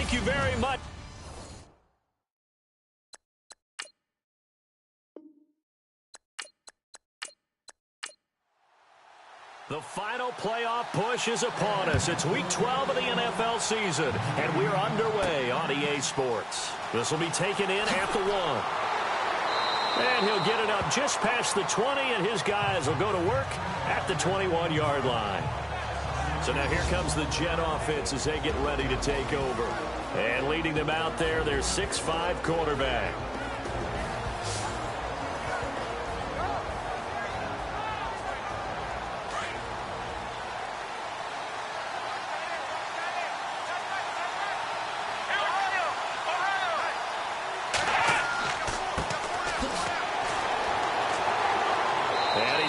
Thank you very much. The final playoff push is upon us. It's Week 12 of the NFL season, and we're underway on EA Sports. This will be taken in at the 1. And he'll get it up just past the 20, and his guys will go to work at the 21-yard line. So now here comes the Jet offense as they get ready to take over. And leading them out there, their 6'5" quarterback.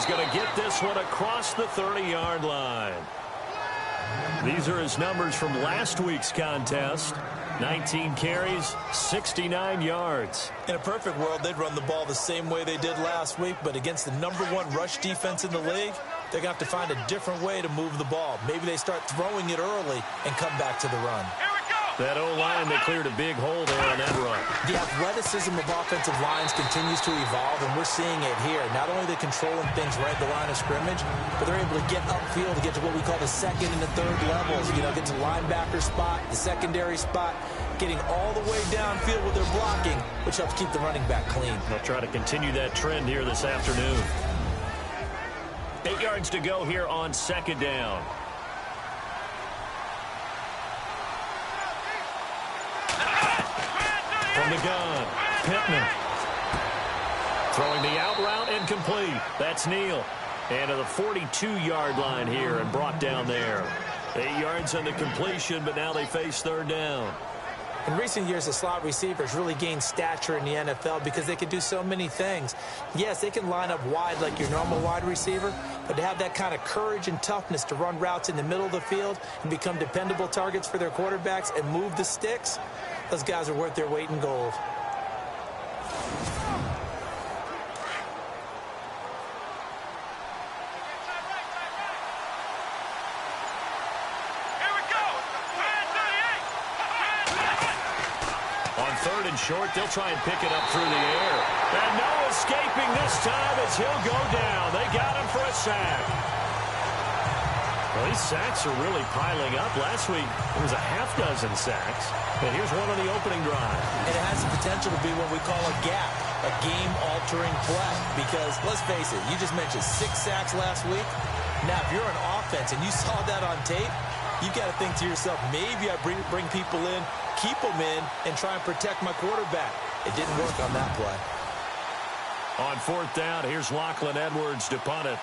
Going to get this one across the 30-yard line. These are his numbers from last week's contest. 19 carries, 69 yards. In a perfect world, they'd run the ball the same way they did last week, but against the #1 rush defense in the league, they're going to have to find a different way to move the ball. Maybe they start throwing it early and come back to the run. That O-line, they cleared a big hole there on that run. The athleticism of offensive lines continues to evolve, and we're seeing it here. Not only are they controlling things right at the line of scrimmage, but they're able to get upfield to get to what we call the second and the third levels. You know, get to linebacker spot, the secondary spot, getting all the way downfield with their blocking, which helps keep the running back clean. They'll try to continue that trend here this afternoon. 8 yards to go here on second down. From the gun, Pittman. Throwing the out route incomplete. That's Neal. And to the 42-yard line here and brought down there. 8 yards on the completion, but now they face third down. In recent years, the slot receivers really gained stature in the NFL because they can do so many things. Yes, they can line up wide like your normal wide receiver, but to have that kind of courage and toughness to run routes in the middle of the field and become dependable targets for their quarterbacks and move the sticks, those guys are worth their weight in gold. Third and short, they'll try and pick it up through the air. And no escaping this time as he'll go down. They got him for a sack. Well, these sacks are really piling up. Last week, it was a half-dozen sacks. And here's one on the opening drive. And it has the potential to be what we call a gap, a game-altering play. Because, let's face it, you just mentioned 6 sacks last week. Now, if you're an offense and you saw that on tape, you've got to think to yourself, maybe I bring people in, keep them in, and try and protect my quarterback. It didn't work on that play. On fourth down, here's Lachlan Edwards to punt it.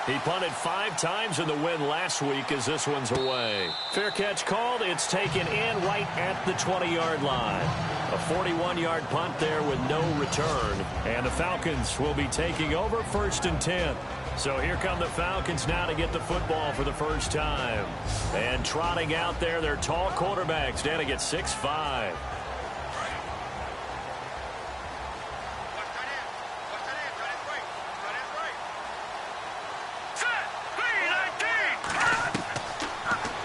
He punted 5 times in the win last week as this one's away. Fair catch called. It's taken in right at the 20-yard line. A 41-yard punt there with no return. And the Falcons will be taking over 1st and 10. So here come the Falcons now to get the football for the first time. And trotting out there, their tall quarterback standing at 6'5".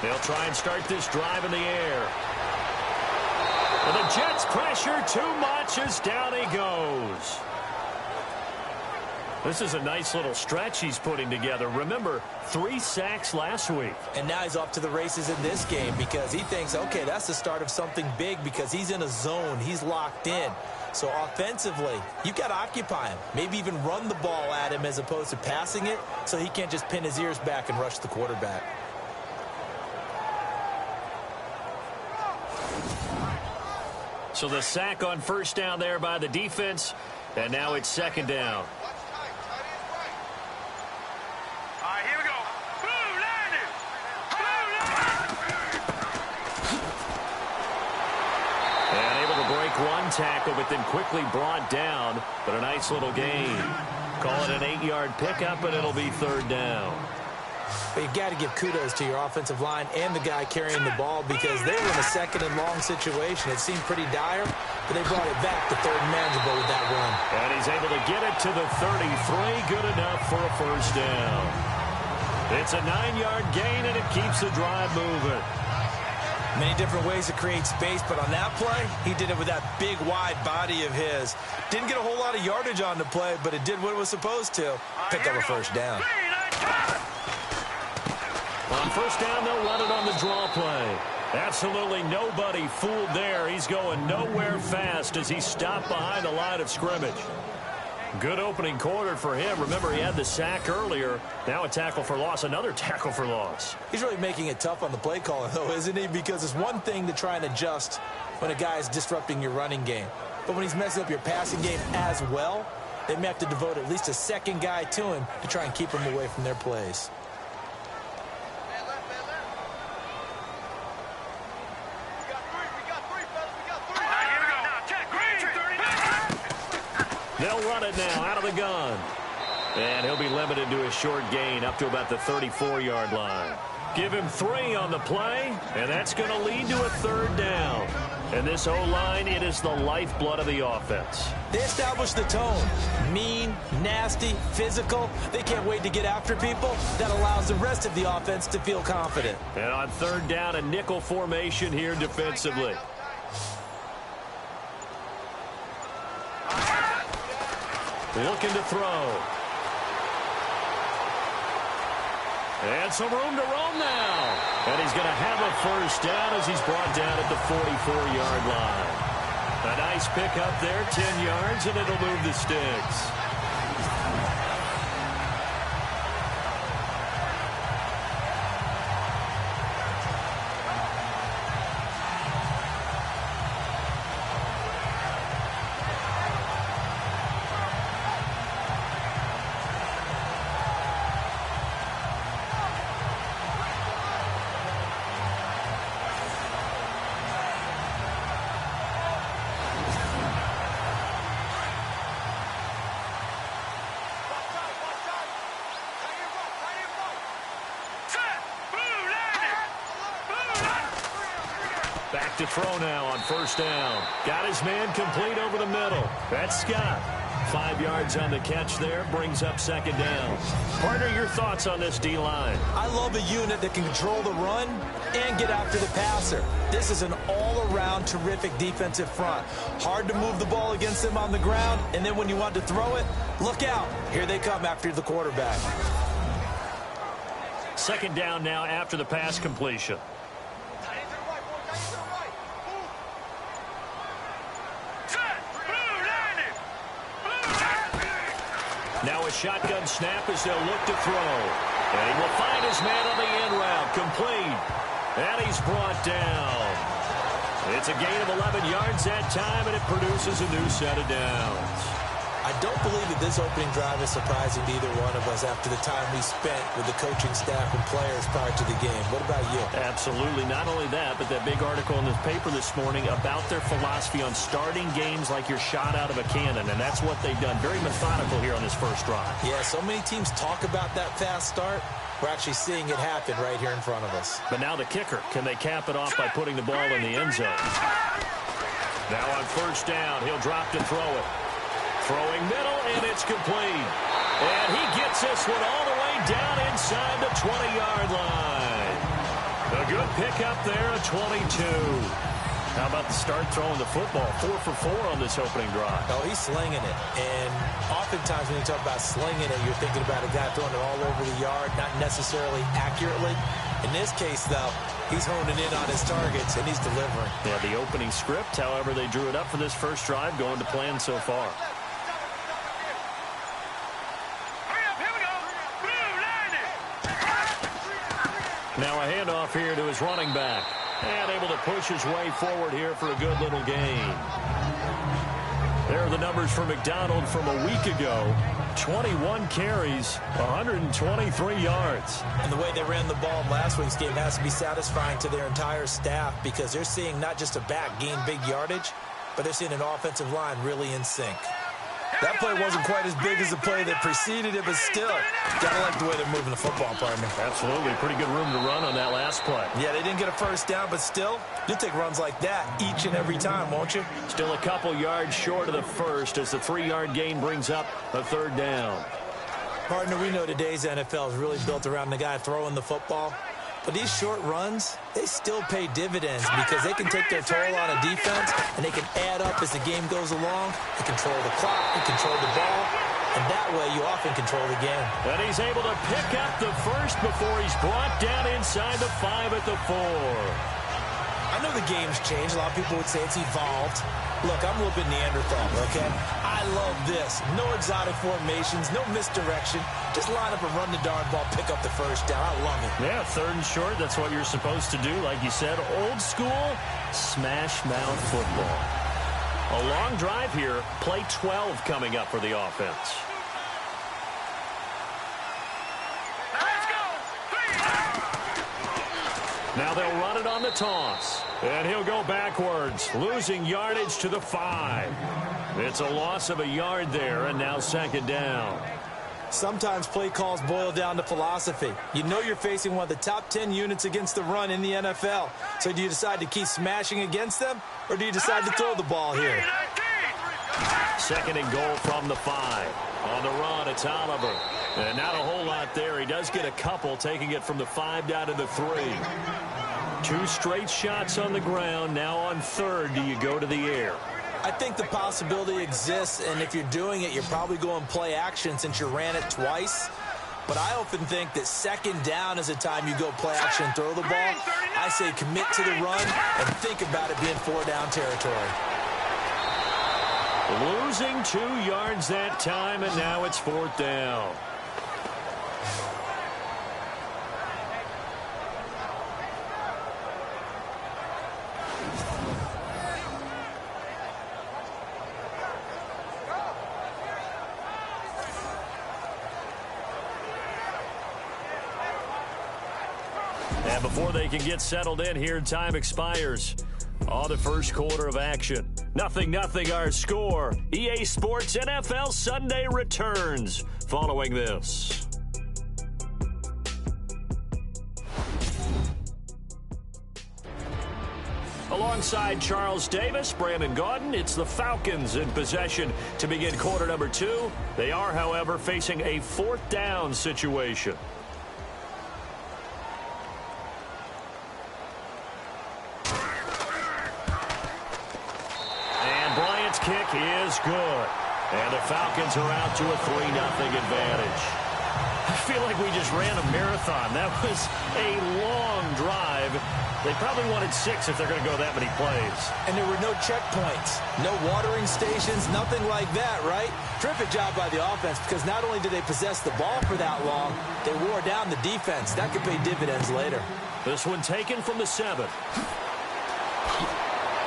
They'll try and start this drive in the air. And the Jets pressure too much as down he goes. This is a nice little stretch he's putting together. Remember, 3 sacks last week. And now he's off to the races in this game because he thinks, okay, that's the start of something big because he's in a zone. He's locked in. So offensively, you've got to occupy him. Maybe even run the ball at him as opposed to passing it so he can't just pin his ears back and rush the quarterback. So the sack on first down there by the defense, and now it's second down. One tackle, but then quickly brought down, but a nice little gain. Call it an 8-yard pickup, and it'll be third down. But you've got to give kudos to your offensive line and the guy carrying the ball because they were in a second and long situation. It seemed pretty dire, but they brought it back to third and manageable with that run. And he's able to get it to the 33. Good enough for a first down. It's a 9-yard gain, and it keeps the drive moving. Many different ways to create space, but on that play, he did it with that big, wide body of his. Didn't get a whole lot of yardage on the play, but it did what it was supposed to. Pick up a first down. On first down, they'll run it on the draw play. Absolutely nobody fooled there. He's going nowhere fast as he stopped behind the line of scrimmage. Good opening quarter for him. Remember, he had the sack earlier. Now a tackle for loss, another tackle for loss. He's really making it tough on the play caller, though, isn't he? Because it's one thing to try and adjust when a guy is disrupting your running game. But when he's messing up your passing game as well, they may have to devote at least a second guy to him to try and keep him away from their plays. They'll run it now out of the gun. And he'll be limited to a short gain up to about the 34-yard line. Give him 3 on the play, and that's going to lead to a third down. And this O-line, it is the lifeblood of the offense. They establish the tone. Mean, nasty, physical. They can't wait to get after people. That allows the rest of the offense to feel confident. And on third down, a nickel formation here defensively. Looking to throw. And some room to roam now. And he's going to have a first down as he's brought down at the 44-yard line. A nice pickup there, 10 yards, and it'll move the sticks. Back to throw now on first down. Got his man complete over the middle. That's Scott. 5 yards on the catch there. Brings up second down. Partner, your thoughts on this D-line? I love a unit that can control the run and get after the passer. This is an all-around terrific defensive front. Hard to move the ball against them on the ground, and then when you want to throw it, look out. Here they come after the quarterback. Second down now after the pass completion. Now a shotgun snap as they'll look to throw. And he will find his man on the end route. Complete. And he's brought down. It's a gain of 11 yards that time, and it produces a new set of downs. I don't believe that this opening drive is surprising to either one of us after the time we spent with the coaching staff and players prior to the game. What about you? Absolutely. Not only that, but that big article in this paper this morning about their philosophy on starting games like you're shot out of a cannon, and that's what they've done. Very methodical here on this first drive. Yeah, so many teams talk about that fast start. We're actually seeing it happen right here in front of us. But now the kicker. Can they cap it off by putting the ball in the end zone? Now on first down, he'll drop to throw it. Throwing middle, and it's complete. And he gets this one all the way down inside the 20-yard line. A good pickup there, a 22. How about the start throwing the football? 4 for 4 on this opening drive. Oh, he's slinging it. And oftentimes when you talk about slinging it, you're thinking about a guy throwing it all over the yard, not necessarily accurately. In this case, though, he's honing in on his targets, and he's delivering. Yeah, the opening script, however, they drew it up for this first drive, going to plan so far. Now a handoff here to his running back. And able to push his way forward here for a good little gain. There are the numbers for McDonald from a week ago. 21 carries, 123 yards. And the way they ran the ball in last week's game has to be satisfying to their entire staff because they're seeing not just a back gain big yardage, but they're seeing an offensive line really in sync. That play wasn't quite as big as the play that preceded it, but still, gotta like the way they're moving the football, partner. Absolutely. Pretty good room to run on that last play. Yeah, they didn't get a first down, but still, you'll take runs like that each and every time, won't you? Still a couple yards short of the first as the 3-yard gain brings up a third down. Partner, we know today's NFL is really built around the guy throwing the football. But these short runs, they still pay dividends because they can take their toll on a defense and they can add up as the game goes along. They control the clock, they control the ball, and that way you often control the game. And he's able to pick up the first before he's brought down inside the 5 at the 4. I know the game's changed. A lot of people would say it's evolved. Look, I'm a little bit Neanderthal, okay? I love this. No exotic formations, no misdirection. Just line up and run the darn ball, pick up the first down. I love it. Yeah, 3rd and short, that's what you're supposed to do. Like you said, old school, smash mouth football. A long drive here, play 12 coming up for the offense. Now they'll run it on the toss. And he'll go backwards, losing yardage to the 5. It's a loss of a yard there, and now 2nd down. Sometimes play calls boil down to philosophy. You know you're facing one of the top 10 units against the run in the NFL. So do you decide to keep smashing against them, or do you decide to throw the ball here? 2nd and goal from the 5. On the run, it's Oliver. And not a whole lot there. He does get a couple, taking it from the 5 down to the 3. 2 straight shots on the ground. Now on 3rd, do you go to the air? I think the possibility exists, and if you're doing it, you're probably going play action since you ran it twice. But I often think that 2nd down is the time you go play action and throw the ball. I say commit to the run and think about it being 4-down territory. Losing 2 yards that time, and now it's 4th down. And before they can get settled in here, time expires on the first quarter of action. 0-0 our score. EA Sports NFL Sunday returns following this. Alongside Charles Davis, Brandon Gaudin, it's the Falcons in possession to begin quarter number 2. They are, however, facing a 4th down situation. Kick is good. And the Falcons are out to a 3-0 advantage. I feel like we just ran a marathon. That was a long drive. They probably wanted 6 if they're going to go that many plays. And there were no checkpoints, no watering stations, nothing like that, right? Terrific job by the offense because not only did they possess the ball for that long, they wore down the defense. That could pay dividends later. This one taken from the 7.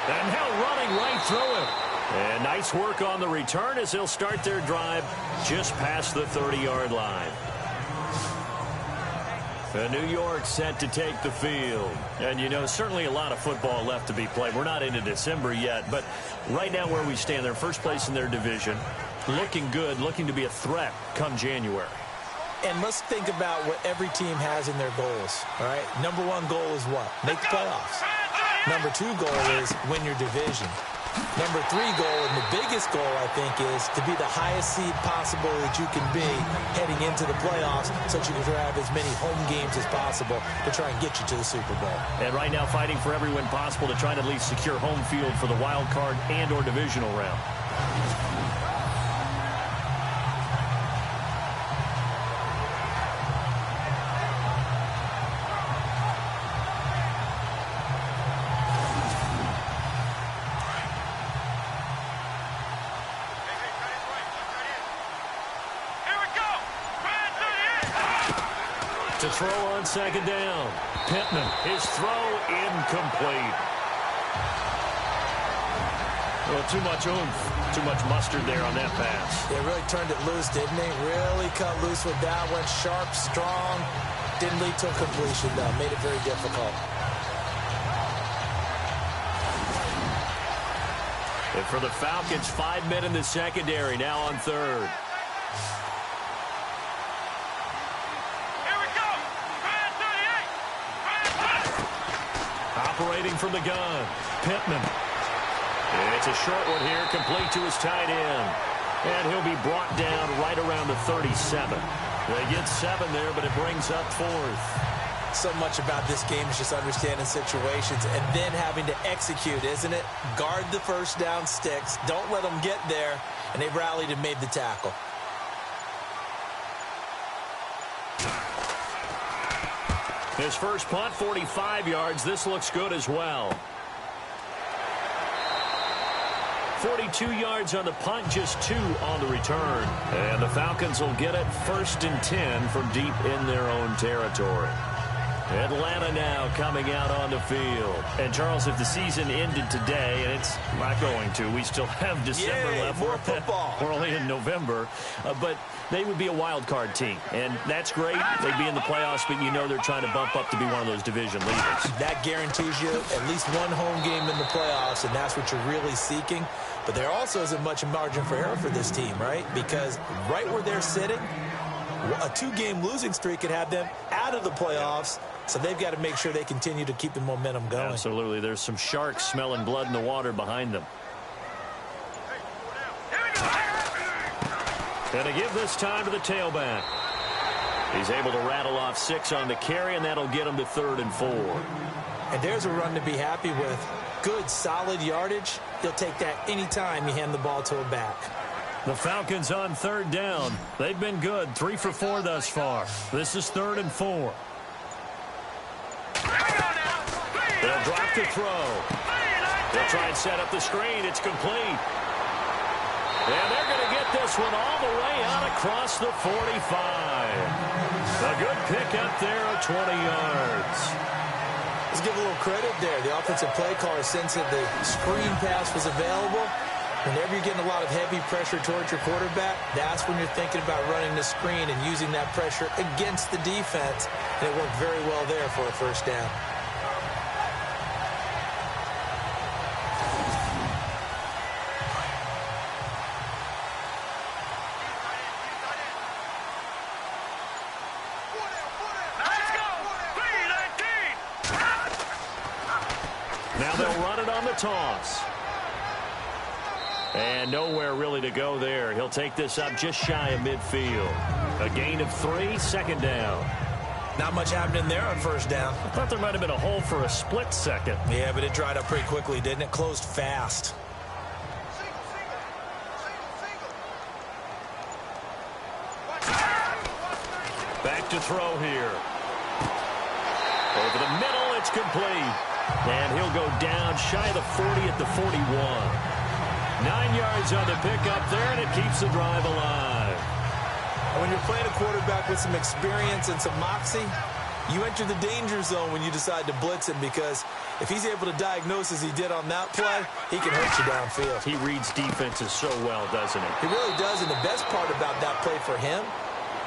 And now running right through him. And nice work on the return as they'll start their drive just past the 30-yard line. And New York set to take the field. And, you know, certainly a lot of football left to be played. We're not into December yet, but right now where we stand, they're first place in their division. Looking good, looking to be a threat come January. And let's think about what every team has in their goals, all right? Number 1 goal is what? Make the playoffs. Number 2 goal is win your division. Number 3 goal, and the biggest goal, I think, is to be the highest seed possible that you can be heading into the playoffs so that you can have as many home games as possible to try and get you to the Super Bowl. And right now fighting for every win possible to try to at least secure home field for the wild card and or divisional round. To throw on 2nd down. Pittman, his throw incomplete. Well, too much oomph, too much mustard there on that pass. They really turned it loose, didn't they? Really cut loose with that. Went sharp, strong. Didn't lead to a completion, though. Made it very difficult. And for the Falcons, 5 men in the secondary, now on third. Here we go. Operating from the gun, Pittman. It's a short one here, complete to his tight end. And he'll be brought down right around the 37. They get 7 there, but it brings up 4th. So much about this game is just understanding situations and then having to execute, isn't it? Guard the first down sticks. Don't let them get there. And they rallied and made the tackle. His first punt, 45 yards. This looks good as well. 42 yards on the punt, just 2 on the return. And the Falcons will get it 1st and 10 from deep in their own territory. Atlanta now coming out on the field. And, Charles, if the season ended today, and it's not going to, we still have December left. More football. We're only in November. But they would be a wild card team. And that's great. They'd be in the playoffs, but you know they're trying to bump up to be one of those division leaders. That guarantees you at least one home game in the playoffs, and that's what you're really seeking. But there also isn't much margin for error for this team, right? Because right where they're sitting, a 2-game losing streak could have them out of the playoffs. So they've got to make sure they continue to keep the momentum going. Absolutely. There's some sharks smelling blood in the water behind them. And to give this time to the tailback. He's able to rattle off 6 on the carry, and that'll get him to 3rd and 4. And there's a run to be happy with. Good, solid yardage. He'll take that anytime you hand the ball to a back. The Falcons on 3rd down. They've been good. 3 for 4 thus far. This is 3rd and 4. They'll drop the throw. They'll try and set up the screen. It's complete. And they're going to get this one all the way out across the 45. A good pickup there of 20 yards. Let's give a little credit there. The offensive play caller sensed that the screen pass was available. Whenever you're getting a lot of heavy pressure towards your quarterback, that's when you're thinking about running the screen and using that pressure against the defense. And it worked very well there for a 1st down. Now they'll run it on the toss. And nowhere really to go there. He'll take this up just shy of midfield. A gain of 3, 2nd down. Not much happening there on 1st down. I thought there might have been a hole for a split second. Yeah, but it dried up pretty quickly, didn't it? Closed fast. Back to throw here. Over the middle, it's complete. And he'll go down shy of the 40 at the 41. 9 yards on the pickup there, and it keeps the drive alive. And when you're playing a quarterback with some experience and some moxie, you enter the danger zone when you decide to blitz him, because if he's able to diagnose as he did on that play, he can hurt you downfield. He reads defenses so well, doesn't he? He really does, and the best part about that play for him,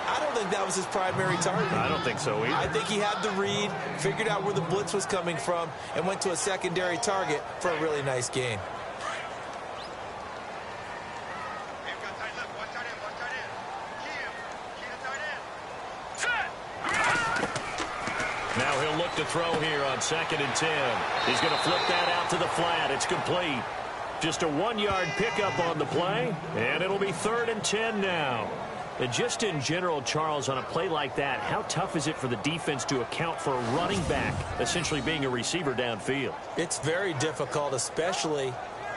I don't think that was his primary target. I don't think so either. I think he had the read, figured out where the blitz was coming from, and went to a secondary target for a really nice gain. Now he'll look to throw here on 2nd and 10. He's going to flip that out to the flat. It's complete. Just a 1-yard pickup on the play, and it'll be 3rd and 10 now. And just in general, Charles, on a play like that, how tough is it for the defense to account for a running back essentially being a receiver downfield? It's very difficult, especially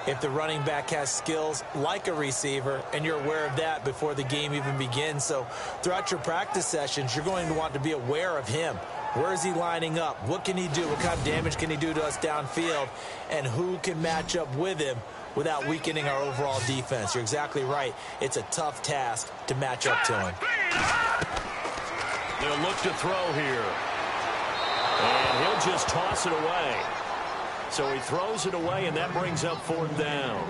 if the running back has skills like a receiver, and you're aware of that before the game even begins. So throughout your practice sessions, you're going to want to be aware of him. Where is he lining up? What can he do? What kind of damage can he do to us downfield? And who can match up with him without weakening our overall defense? You're exactly right. It's a tough task to match up to him. They'll look to throw here. And he'll just toss it away. So he throws it away, and that brings up 4th down.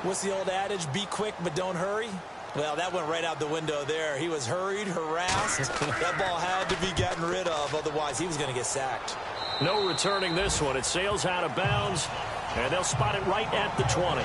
What's the old adage? Be quick, but don't hurry. Well, that went right out the window there. He was hurried, harassed. That ball had to be gotten rid of. Otherwise, he was going to get sacked. No returning this one. It sails out of bounds, and they'll spot it right at the 20.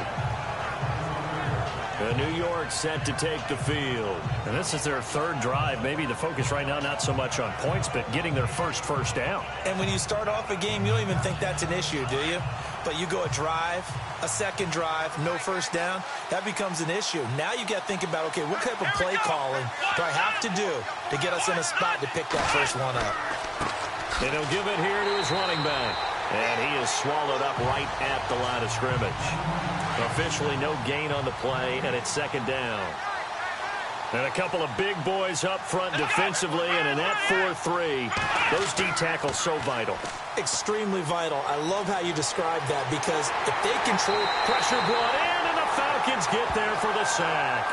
New York set to take the field. And this is their third drive. Maybe the focus right now not so much on points, but getting their first down. And when you start off a game, you don't even think that's an issue, do you? But you go a drive, a second drive, no first down, that becomes an issue. Now you got to think about, okay, what type of play calling do I have to do to get us in a spot to pick that first one up? And he'll give it here to his running back. And he is swallowed up right at the line of scrimmage. Officially no gain on the play, and it's second down. And a couple of big boys up front defensively, and in that 4-3, those D tackles so vital. Extremely vital. I love how you describe that, because if they control... Pressure brought in, and the Falcons get there for the sack.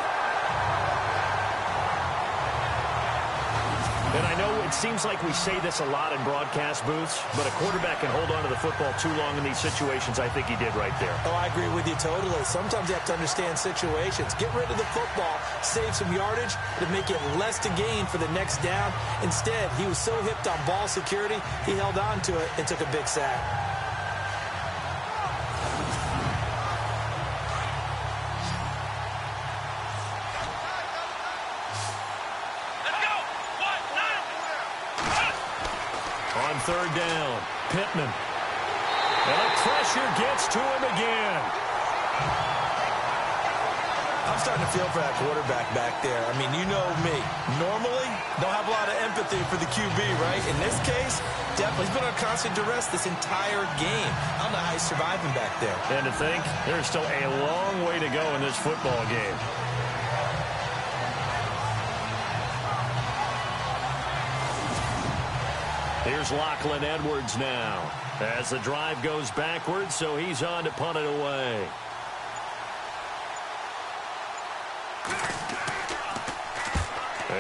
And I know it seems like we say this a lot in broadcast booths, but a quarterback can hold on to the football too long in these situations. I think he did right there. Oh, I agree with you totally. Sometimes you have to understand situations. Get rid of the football, save some yardage to make it less to gain for the next down. Instead, he was so hipped on ball security, he held on to it and took a big sack. Third down, Pittman. And the pressure gets to him again. I'm starting to feel for that quarterback back there. I mean, you know me. Normally, don't have a lot of empathy for the QB, right? In this case, definitely. He's been under constant duress this entire game. I don't know how he's surviving back there. And to think, there's still a long way to go in this football game. Here's Lachlan Edwards now as the drive goes backwards, so he's on to punt it away.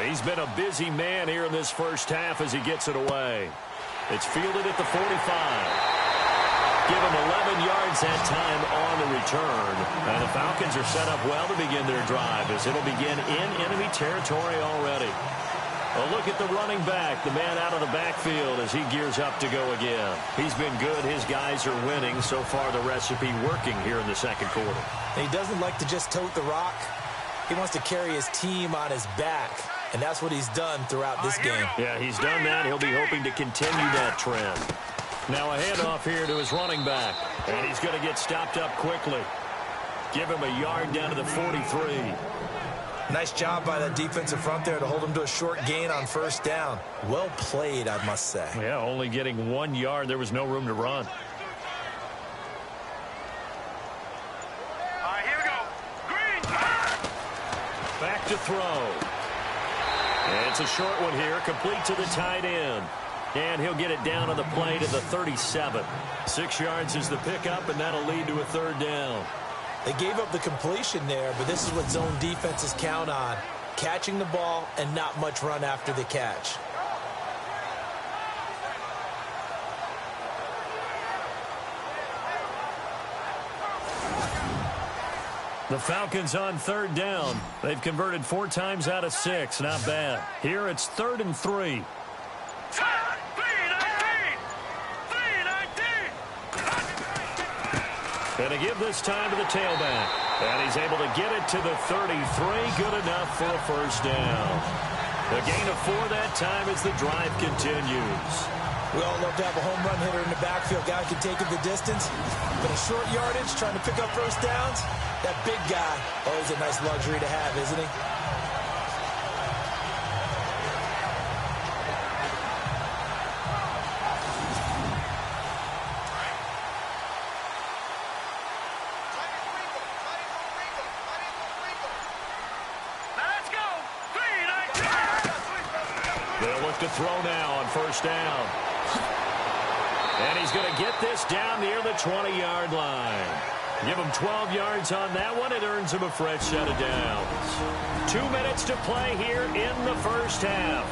He's been a busy man here in this first half as he gets it away. It's fielded at the 45. Give him 11 yards that time on the return. And the Falcons are set up well to begin their drive as it'll begin in enemy territory already. A look at the running back, the man out of the backfield as he gears up to go again. He's been good. His guys are winning. So far, the recipe working here in the second quarter. And he doesn't like to just tote the rock. He wants to carry his team on his back, and that's what he's done throughout this game. Yeah, he's done that. He'll be hoping to continue that trend. Now a handoff here to his running back, and he's going to get stopped up quickly. Give him a yard down to the 43. Nice job by that defensive front there to hold him to a short gain on first down. Well played, I must say. Yeah, only getting 1 yard. There was no room to run. All right, here we go. Green. Back to throw. And it's a short one here, complete to the tight end. And he'll get it down on the play to the 37. 6 yards is the pickup, and that'll lead to a third down. They gave up the completion there, but this is what zone defenses count on. Catching the ball and not much run after the catch. The Falcons on third down. They've converted 4 times out of 6. Not bad. Here it's 3rd and 3. And to give this time to the tailback. And he's able to get it to the 33. Good enough for a first down. A gain of 4 that time as the drive continues. We all love to have a home run hitter in the backfield. Guy can take it the distance. But a short yardage, trying to pick up first downs, that big guy, always a nice luxury to have, isn't he? To throw now on first down. And he's going to get this down near the 20-yard line. Give him 12 yards on that one. It earns him a fresh set of downs. 2 minutes to play here in the first half.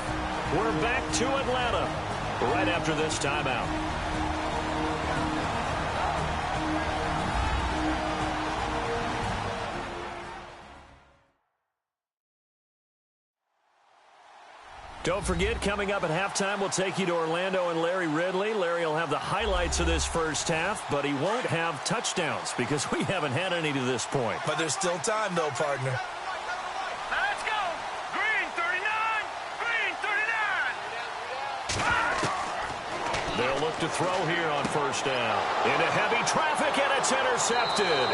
We're back to Atlanta right after this timeout. Don't forget, coming up at halftime, we'll take you to Orlando and Larry Ridley. Larry will have the highlights of this first half, but he won't have touchdowns because we haven't had any to this point. But there's still time, though, partner. Let's go. Green 39. Green 39. They'll look to throw here on first down. Into heavy traffic, and it's intercepted.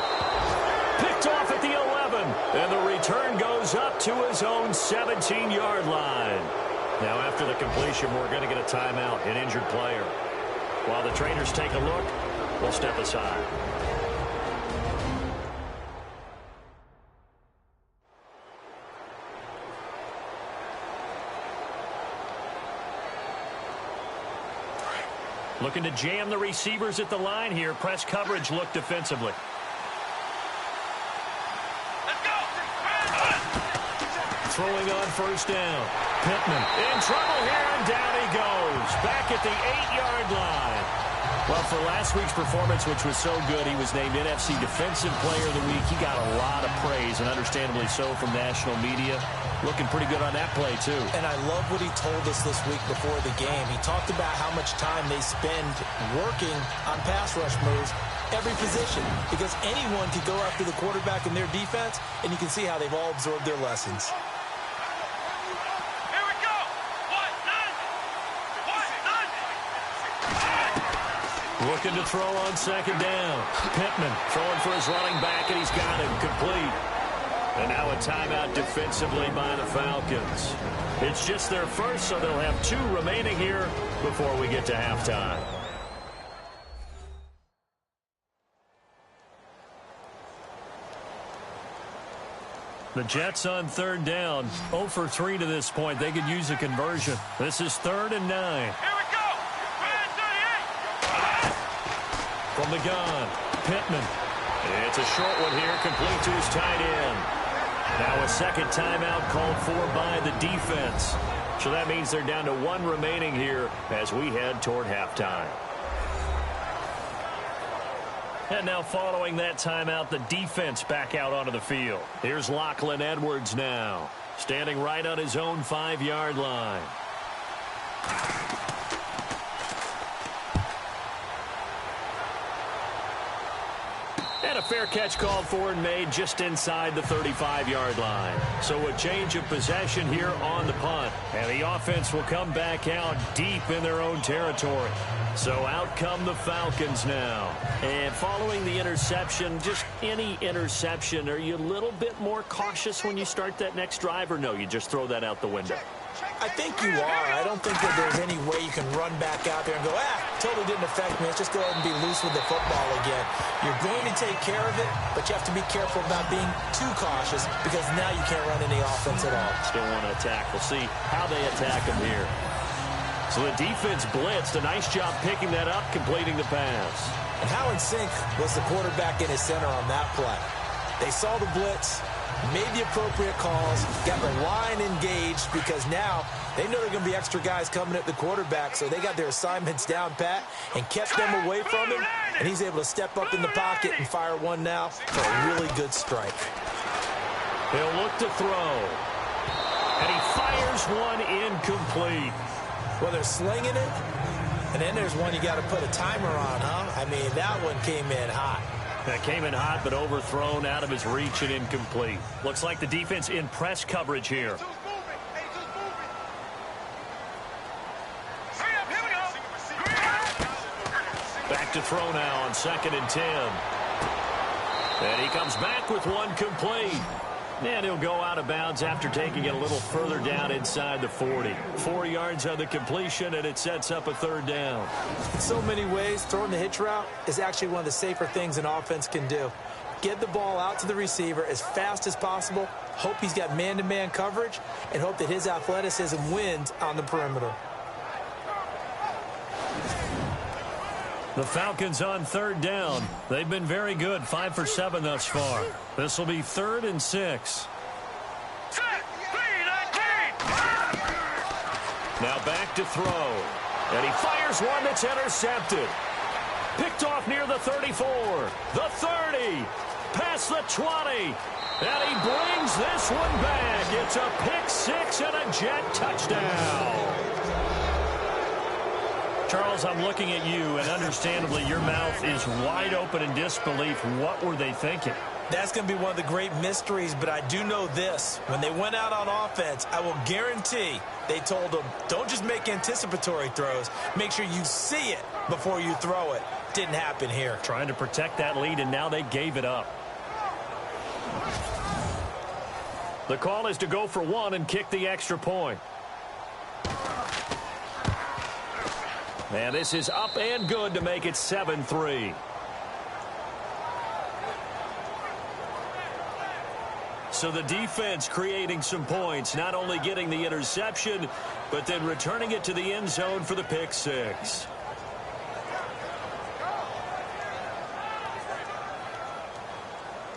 Picked off at the 11, and the return goes up to his own 17-yard line. Now, after the completion, we're going to get a timeout, an injured player. While the trainers take a look, we'll step aside. Looking to jam the receivers at the line here. Press coverage look defensively. Throwing on first down. Pittman in trouble here, and down he goes. Back at the 8-yard line. Well, for last week's performance, which was so good, he was named NFC Defensive Player of the Week. He got a lot of praise, and understandably so, from national media. Looking pretty good on that play, too. And I love what he told us this week before the game. He talked about how much time they spend working on pass rush moves, every position, because anyone could go after the quarterback in their defense, and you can see how they've all absorbed their lessons. Looking to throw on second down. Pittman throwing for his running back, and he's got him complete. And now a timeout defensively by the Falcons. It's just their first, so they'll have 2 remaining here before we get to halftime. The Jets on third down. 0 for 3 to this point. They could use a conversion. This is 3rd and 9. From the gun, Pittman. It's a short one here, complete to his tight end. Now a second timeout called for by the defense. So that means they're down to 1 remaining here as we head toward halftime. And now following that timeout, the defense back out onto the field. Here's Lachlan Edwards now, standing right on his own 5-yard line. And a fair catch called for and made just inside the 35-yard line. So a change of possession here on the punt. And the offense will come back out deep in their own territory. So out come the Falcons now. And following the interception, just any interception, are you a little bit more cautious when you start that next drive, or no, you just throw that out the window? I think you are. I don't think that there's any way you can run back out there and go, totally didn't affect me. Let's just go ahead and be loose with the football again. You're going to take care of it, but you have to be careful about being too cautious because now you can't run any offense at all. Still want to attack. We'll see how they attack him here. So the defense blitzed. A nice job picking that up, completing the pass. And how in sync was the quarterback in his center on that play? They saw the blitz, made the appropriate calls, got the line engaged because now they know there are going to be extra guys coming at the quarterback, so they got their assignments down pat and kept them away from him, and he's able to step up in the pocket and fire one now for a really good strike. He'll look to throw, and he fires one incomplete. Well, they're slinging it, and then there's one you got to put a timer on, huh? I mean, that one came in hot. That came in hot, but overthrown, out of his reach and incomplete. Looks like the defense in press coverage here. Back to throw now on 2nd and 10. And he comes back with one complete. And he'll go out of bounds after taking it a little further down inside the 40. 4 yards on the completion, and it sets up a 3rd down. In so many ways, throwing the hitch route is actually one of the safer things an offense can do. Get the ball out to the receiver as fast as possible, hope he's got man-to-man coverage, and hope that his athleticism wins on the perimeter. The Falcons on 3rd down. They've been very good, 5 for 7 thus far. This will be 3rd and 6. Now back to throw. And he fires one that's intercepted. Picked off near the 34. The 30. Pass across the 20. And he brings this one back. It's a pick six and a Jet touchdown. Charles, I'm looking at you, and understandably your mouth is wide open in disbelief. What were they thinking? That's going to be one of the great mysteries, but I do know this. When they went out on offense, I will guarantee they told them, don't just make anticipatory throws. Make sure you see it before you throw it. Didn't happen here. Trying to protect that lead, and now they gave it up. The call is to go for one and kick the extra point. And this is up and good to make it 7-3. So the defense creating some points, not only getting the interception, but then returning it to the end zone for the pick six.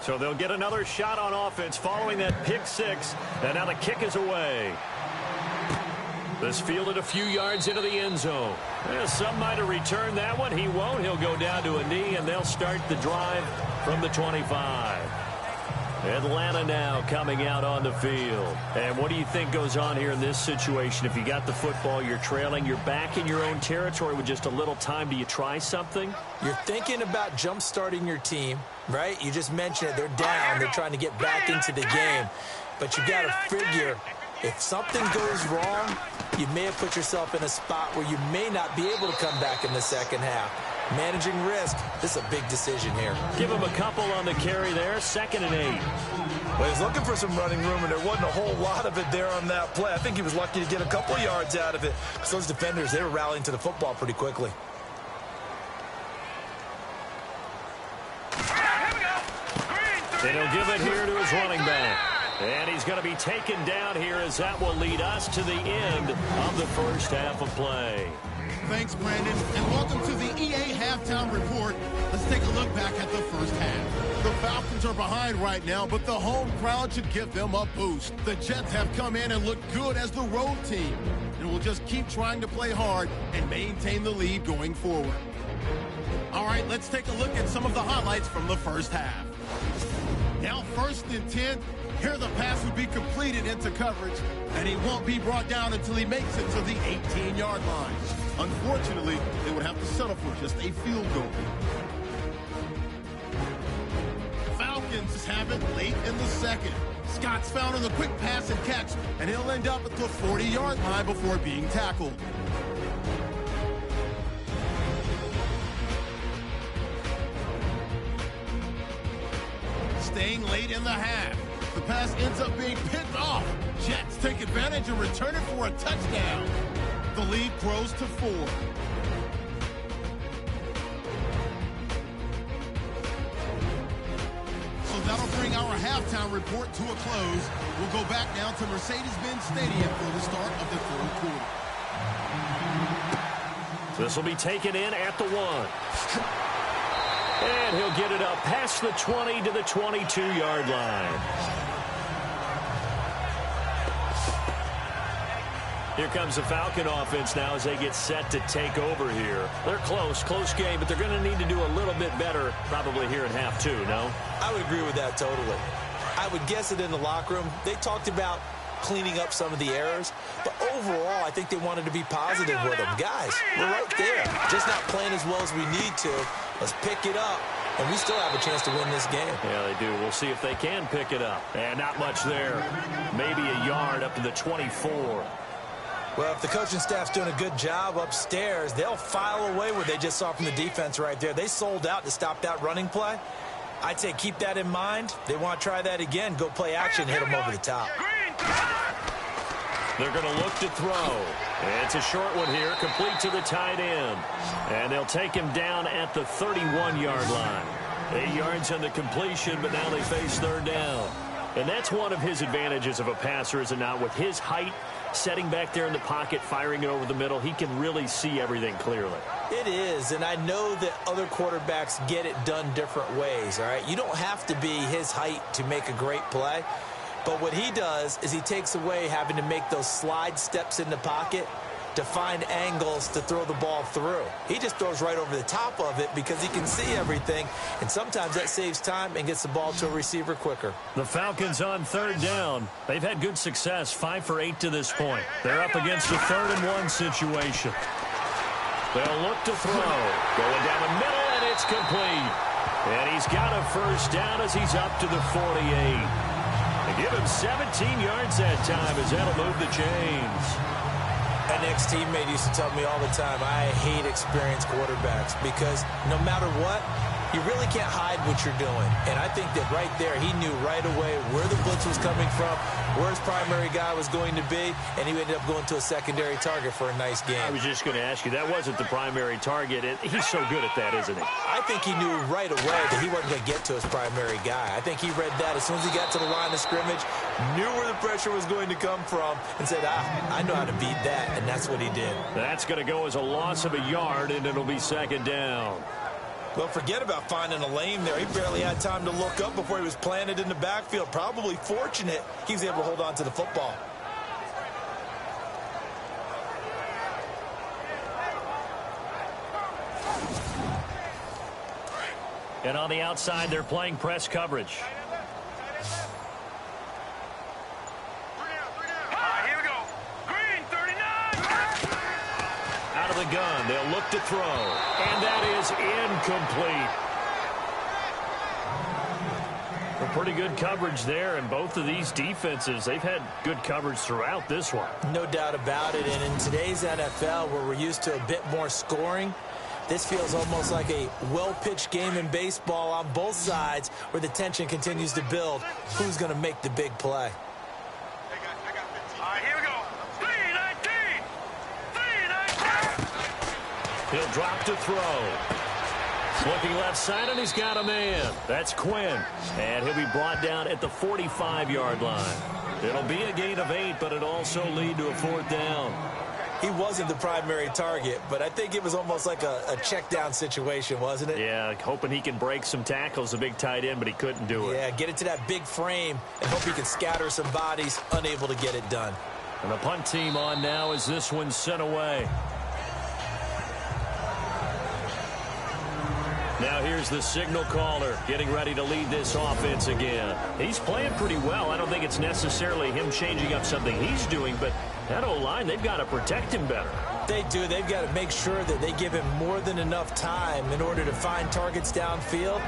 So they'll get another shot on offense following that pick six, and now the kick is away. This fielded a few yards into the end zone. Some might have returned that one. He won't. He'll go down to a knee, and they'll start the drive from the 25. Atlanta now coming out on the field. And what do you think goes on here in this situation? If you got the football, you're trailing, you're back in your own territory with just a little time. Do you try something? You're thinking about jump-starting your team, right? You just mentioned it. They're down. They're trying to get back into the game. But you got to figure, if something goes wrong, you may have put yourself in a spot where you may not be able to come back in the second half. Managing risk, this is a big decision here. Give him a couple on the carry there, 2nd and 8. Well, he's looking for some running room, and there wasn't a whole lot of it there on that play. I think he was lucky to get a couple yards out of it, because those defenders, they were rallying to the football pretty quickly. And he'll give it here to his running back. And he's going to be taken down here as that will lead us to the end of the first half of play. Thanks, Brandon, and welcome to the EA Halftime Report. Let's take a look back at the first half. The Falcons are behind right now, but the home crowd should give them a boost. The Jets have come in and looked good as the road team, and will just keep trying to play hard and maintain the lead going forward. All right, let's take a look at some of the highlights from the first half. Now 1st and 10. Here the pass would be completed into coverage, and he won't be brought down until he makes it to the 18-yard line. Unfortunately, they would have to settle for just a field goal. Falcons have it late in the 2nd. Scott's found on the quick pass and catch, and he'll end up at the 40-yard line before being tackled. Staying late in the half. The pass ends up being picked off. Jets take advantage and return it for a touchdown. The lead grows to 4. So that'll bring our halftime report to a close. We'll go back now to Mercedes-Benz Stadium for the start of the 3rd quarter. This will be taken in at the 1. And he'll get it up past the 20 to the 22-yard line. Here comes the Falcon offense now as they get set to take over here. They're close game, but they're going to need to do a little bit better probably here in half 2, no? I would agree with that totally. I would guess that in the locker room, they talked about cleaning up some of the errors, but overall, I think they wanted to be positive with them. Guys, we're right there. Just not playing as well as we need to. Let's pick it up, and we still have a chance to win this game. Yeah, they do. We'll see if they can pick it up. And not much there. Maybe a yard up to the 24. Well, if the coaching staff's doing a good job upstairs, they'll file away what they just saw from the defense right there. They sold out to stop that running play. I'd say keep that in mind. They want to try that again. Go play action, hit them over the top. They're going to look to throw. It's a short one here, complete to the tight end. And they'll take him down at the 31-yard line. 8 yards on the completion, but now they face 3rd down. And that's one of his advantages of a passer, is it not? With his height, setting back there in the pocket, firing it over the middle, he can really see everything clearly. It is, and I know that other quarterbacks get it done different ways, all right? You don't have to be his height to make a great play. But what he does is he takes away having to make those slide steps in the pocket. to find angles to throw the ball through. He just throws right over the top of it because he can see everything, and sometimes that saves time and gets the ball to a receiver quicker. The Falcons on third down. They've had good success, 5 for 8 to this point. They're up against a 3rd-and-1 situation. They'll look to throw. Going down the middle, and it's complete. And he's got a first down as he's up to the 48. They give him 17 yards that time as that'll move the chains. An ex-teammate used to tell me all the time, I hate experienced quarterbacks because no matter what, you really can't hide what you're doing. And I think that right there, he knew right away where the blitz was coming from, where his primary guy was going to be, and he ended up going to a secondary target for a nice game. I was just going to ask you, that wasn't the primary target. He's so good at that, isn't he? I think he knew right away that he wasn't going to get to his primary guy. I think he read that as soon as he got to the line of scrimmage, knew where the pressure was going to come from, and said, I know how to beat that, and that's what he did. That's going to go as a loss of a yard, and it'll be 2nd down. Well, forget about finding a lane there. He barely had time to look up before he was planted in the backfield. Probably fortunate he was able to hold on to the football. And on the outside, they're playing press coverage. Here we go. Green, 39. Out of the gun, they'll look to throw. And that is incomplete. A pretty good coverage there, and both of these defenses, they've had good coverage throughout this one. No doubt about it, and in today's NFL, where we're used to a bit more scoring, this feels almost like a well-pitched game in baseball on both sides where the tension continues to build. Who's going to make the big play? Here we go. 319. 319. He'll drop to throw. Looking left side, and he's got a man. That's Quinn. And he'll be brought down at the 45-yard line. It'll be a gain of 8, but it'll also lead to a 4th down. He wasn't the primary target, but I think it was almost like a check down situation, wasn't it? Yeah, hoping he can break some tackles, a big tight end, but he couldn't do it. Yeah, get it to that big frame and hope he can scatter some bodies, unable to get it done. And the punt team on now as this one's sent away. Now here's the signal caller getting ready to lead this offense again. He's playing pretty well. I don't think it's necessarily him changing up something he's doing, but that O-line, they've got to protect him better. They do. They've got to make sure that they give him more than enough time in order to find targets downfield.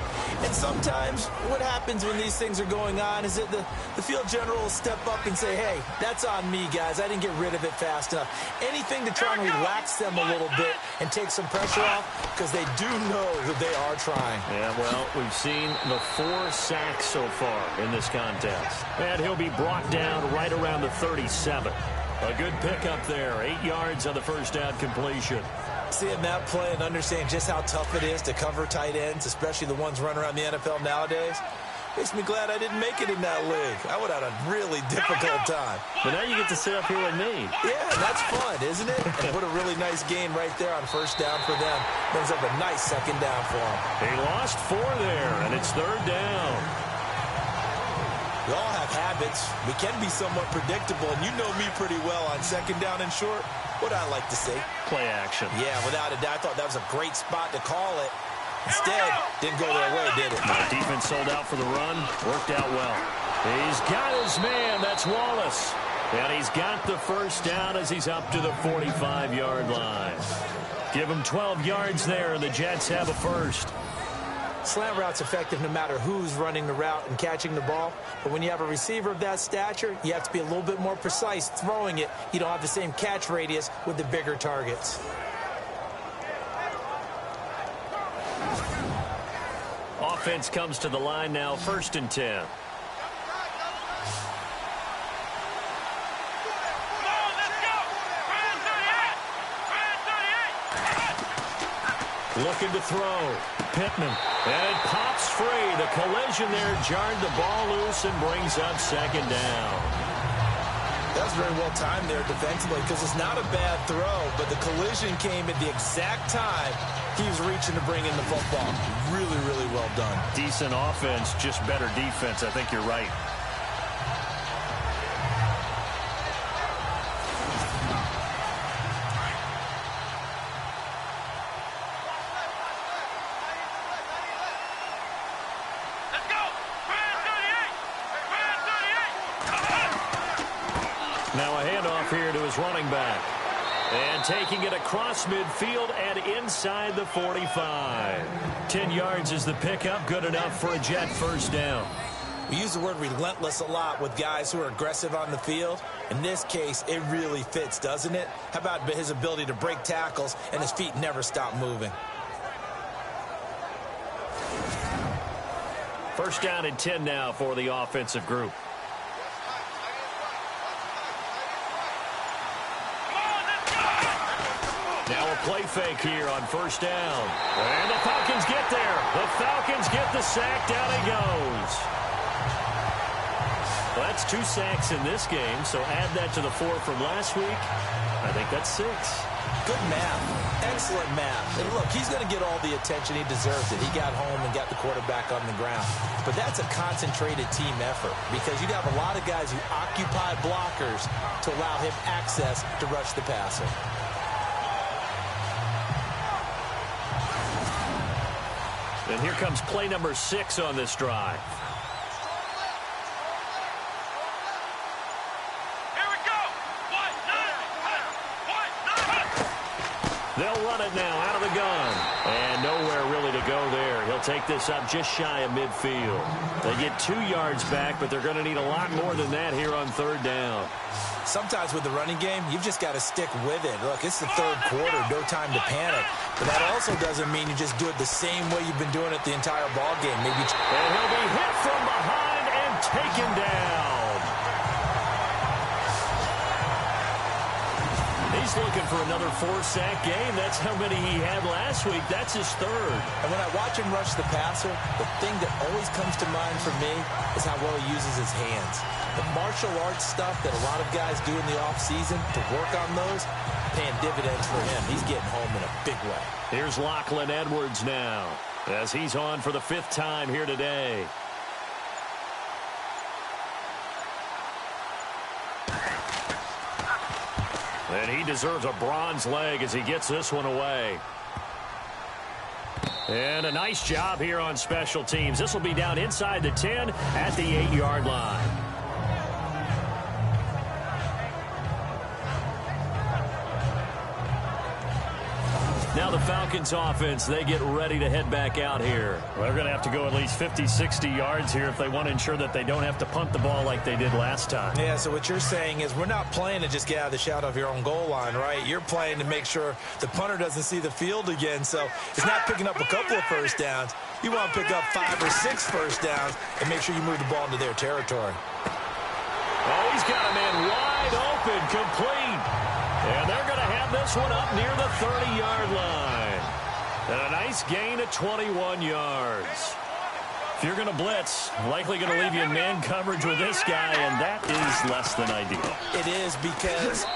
And sometimes what happens when these things are going on is that the field general will step up and say, hey, that's on me, guys. I didn't get rid of it fast enough. Anything to try and relax them a little bit and take some pressure off because they do know that they are trying. Yeah, well, we've seen the 4 sacks so far in this contest. And he'll be brought down right around the 37. A good pickup there, 8 yards on the first down completion. Seeing that play and understanding just how tough it is to cover tight ends, especially the ones running around the NFL nowadays, makes me glad I didn't make it in that league. I would have had a really difficult time. But now you get to sit up here with me. Yeah, that's fun, isn't it? And what a really nice gain right there on first down for them. Brings up a nice 2nd down for them. He lost 4 there, and it's 3rd down. We all have habits. We can be somewhat predictable, and you know me pretty well on 2nd down and short. What I like to see. Play action. Yeah, without a doubt. I thought that was a great spot to call it. Instead, didn't go their way, did it? No, defense sold out for the run. Worked out well. He's got his man. That's Wallace. And he's got the first down as he's up to the 45-yard line. Give him 12 yards there, and the Jets have a first. Slant route's effective no matter who's running the route and catching the ball. But when you have a receiver of that stature, you have to be a little bit more precise throwing it. You don't have the same catch radius with the bigger targets. Offense comes to the line now, 1st and 10. Looking to throw. Pittman. And it pops free. The collision there jarred the ball loose and brings up 2nd down. That was very well timed there defensively because it's not a bad throw, but the collision came at the exact time he was reaching to bring in the football. Really, really well done. Decent offense, just better defense. I think you're right. Now a handoff here to his running back. And taking it across midfield and inside the 45. 10 yards is the pickup. Good enough for a Jet first down. We use the word relentless a lot with guys who are aggressive on the field. In this case, it really fits, doesn't it? How about his ability to break tackles and his feet never stop moving? First down and 10 now for the offensive group. Now a play fake here on first down. And the Falcons get there. The Falcons get the sack. Down he goes. Well, that's 2 sacks in this game, so add that to the 4 from last week. I think that's 6. Good math. Excellent math. And look, he's going to get all the attention he deserves. He got home and got the quarterback on the ground. But that's a concentrated team effort because you have a lot of guys who occupy blockers to allow him access to rush the passer. And here comes play number 6 on this drive. Here we go. They'll run it now out of the gun. And nowhere really to go there. He'll take this up just shy of midfield. They get 2 yards back, but they're going to need a lot more than that here on third down. Sometimes with the running game, you've just got to stick with it. Look, it's the third quarter, no time to panic. But that also doesn't mean you just do it the same way you've been doing it the entire ball game. And he'll be hit from behind and taken down. He's looking for another 4-sack game. That's how many he had last week. That's his third. And when I watch him rush the passer, the thing that always comes to mind for me is how well he uses his hands. The martial arts stuff that a lot of guys do in the offseason to work on those, paying dividends for him. He's getting home in a big way. Here's Lachlan Edwards now as he's on for the 5th time here today. And he deserves a bronze leg as he gets this one away. And a nice job here on special teams. This will be down inside the 10 at the 8-yard line. Now the Falcons offense, they get ready to head back out here. Well, they're going to have to go at least 50, 60 yards here if they want to ensure that they don't have to punt the ball like they did last time. Yeah, so what you're saying is we're not playing to just get out of the shadow of your own goal line, right? You're playing to make sure the punter doesn't see the field again. So it's not picking up a couple of first downs. You want to pick up 5 or 6 first downs and make sure you move the ball into their territory. Oh, he's got a man wide open, complete. And they're going to have this one up near the 30-yard line. And a nice gain of 21 yards. If you're going to blitz, likely going to leave you in man coverage with this guy, and that is less than ideal. It is because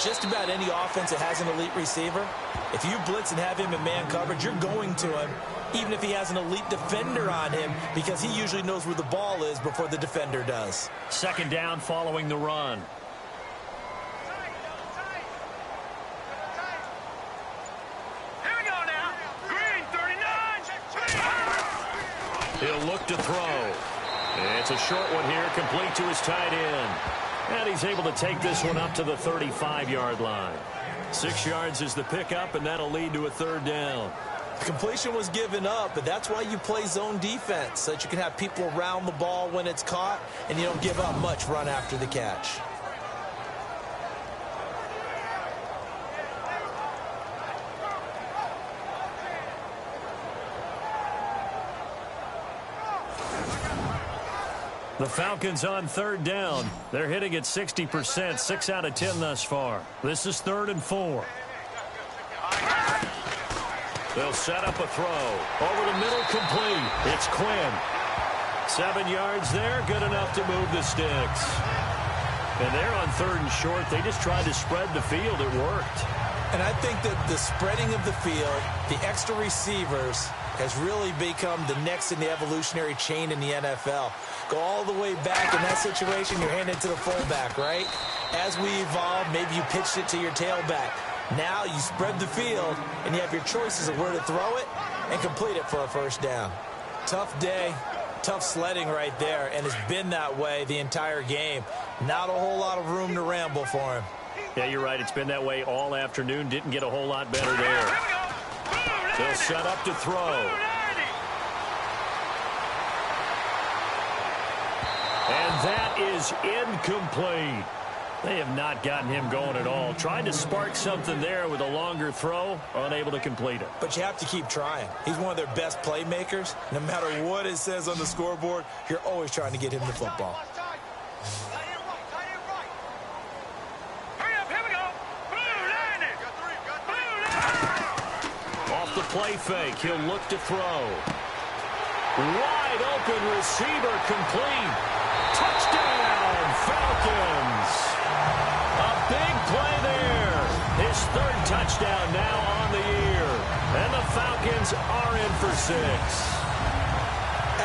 just about any offense that has an elite receiver, if you blitz and have him in man coverage, you're going to him, even if he has an elite defender on him, because he usually knows where the ball is before the defender does. Second down following the run. He'll look to throw. It's a short one here, complete to his tight end. And he's able to take this one up to the 35-yard line. 6 yards is the pickup, and that'll lead to a third down. The completion was given up, but that's why you play zone defense, so that you can have people around the ball when it's caught, and you don't give up much run after the catch. The Falcons on third down. They're hitting at 60%, 6 out of 10 thus far. This is 3rd and 4. They'll set up a throw. Over the middle, complete. It's Quinn. 7 yards there, good enough to move the sticks. And they're on 3rd and short. They just tried to spread the field. It worked. And I think that the spreading of the field, the extra receivers, has really become the next in the evolutionary chain in the NFL. Go all the way back in that situation, you're handing it to the fullback, right? As we evolve, maybe you pitched it to your tailback. Now you spread the field, and you have your choices of where to throw it and complete it for a first down. Tough day, tough sledding right there, and it's been that way the entire game. Not a whole lot of room to ramble for him. Yeah, you're right. It's been that way all afternoon. Didn't get a whole lot better there. They'll set up to throw. And that is incomplete. They have not gotten him going at all. Trying to spark something there with a longer throw, unable to complete it. But you have to keep trying. He's one of their best playmakers. No matter what it says on the scoreboard, you're always trying to get him the football. Off the play fake, he'll look to throw. Wide open receiver, complete. Touchdown, Falcons. A big play there. His third touchdown now on the year. And the Falcons are in for 6.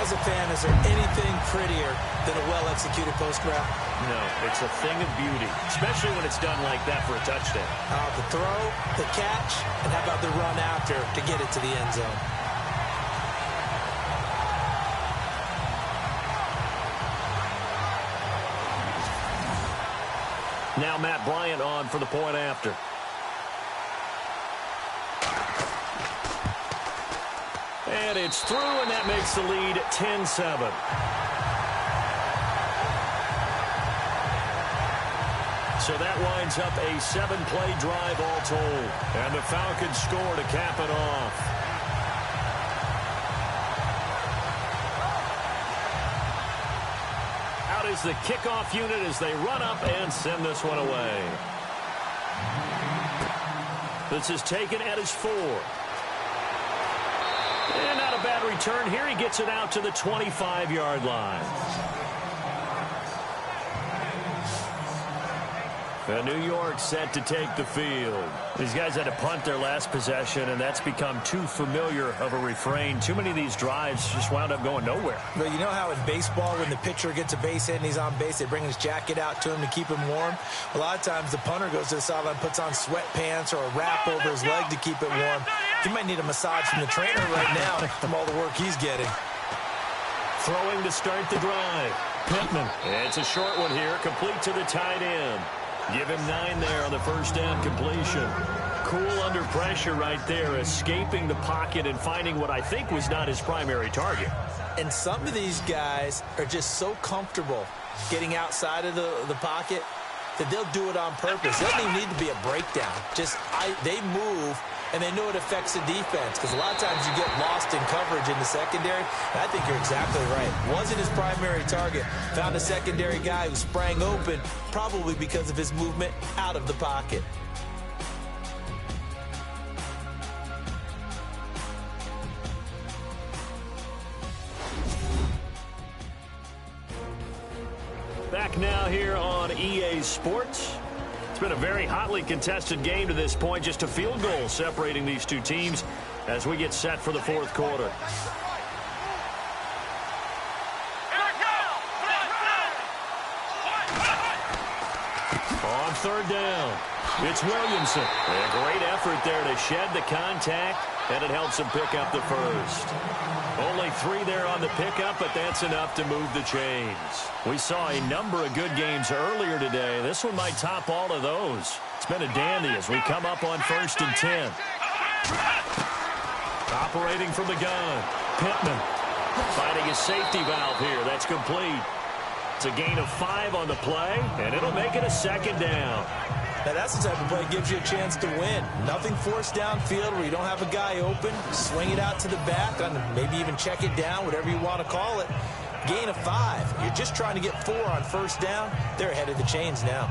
As a fan, is there anything prettier than a well-executed post route? No, it's a thing of beauty, especially when it's done like that for a touchdown. The throw, the catch, and how about the run after to get it to the end zone? Now Matt Bryant on for the point after. And it's through, and that makes the lead 10-7. So that winds up a 7-play drive all told. And the Falcons score to cap it off. Out is the kickoff unit as they run up and send this one away. This is taken at his 4. And not a bad return here. He gets it out to the 25-yard line. And New York set to take the field. These guys had to punt their last possession, and that's become too familiar of a refrain. Too many of these drives just wound up going nowhere. Well, you know how in baseball, when the pitcher gets a base hit and he's on base, they bring his jacket out to him to keep him warm? A lot of times the punter goes to the sideline, puts on sweatpants or a wrap over his leg to keep it warm. He might need a massage from the trainer right now from all the work he's getting. Throwing to start the drive. Pittman. It's a short one here, complete to the tight end. Give him 9 there on the first down completion. Cool under pressure right there, escaping the pocket and finding what I think was not his primary target. And some of these guys are just so comfortable getting outside of the pocket that they'll do it on purpose. It doesn't even need to be a breakdown. They move, and they know it affects the defense, because a lot of times you get lost in coverage in the secondary. And I think you're exactly right. Wasn't his primary target. Found a secondary guy who sprang open, probably because of his movement out of the pocket. Back now here on EA Sports. It's been a very hotly contested game to this point. Just a field goal separating these two teams as we get set for the fourth quarter. On third down, it's Williamson. A great effort there to shed the contact, and it helps him pick up the first. Only 3 there on the pickup, but that's enough to move the chains. We saw a number of good games earlier today. This one might top all of those. It's been a dandy as we come up on 1st and 10. Operating from the gun, Pittman. Finding his safety valve here. That's complete. It's a gain of 5 on the play, and it'll make it a 2nd down. Now, that's the type of play that gives you a chance to win. Nothing forced downfield where you don't have a guy open. Swing it out to the back, maybe even check it down, whatever you want to call it. Gain of 5. You're just trying to get 4 on 1st down. They're ahead of the chains now.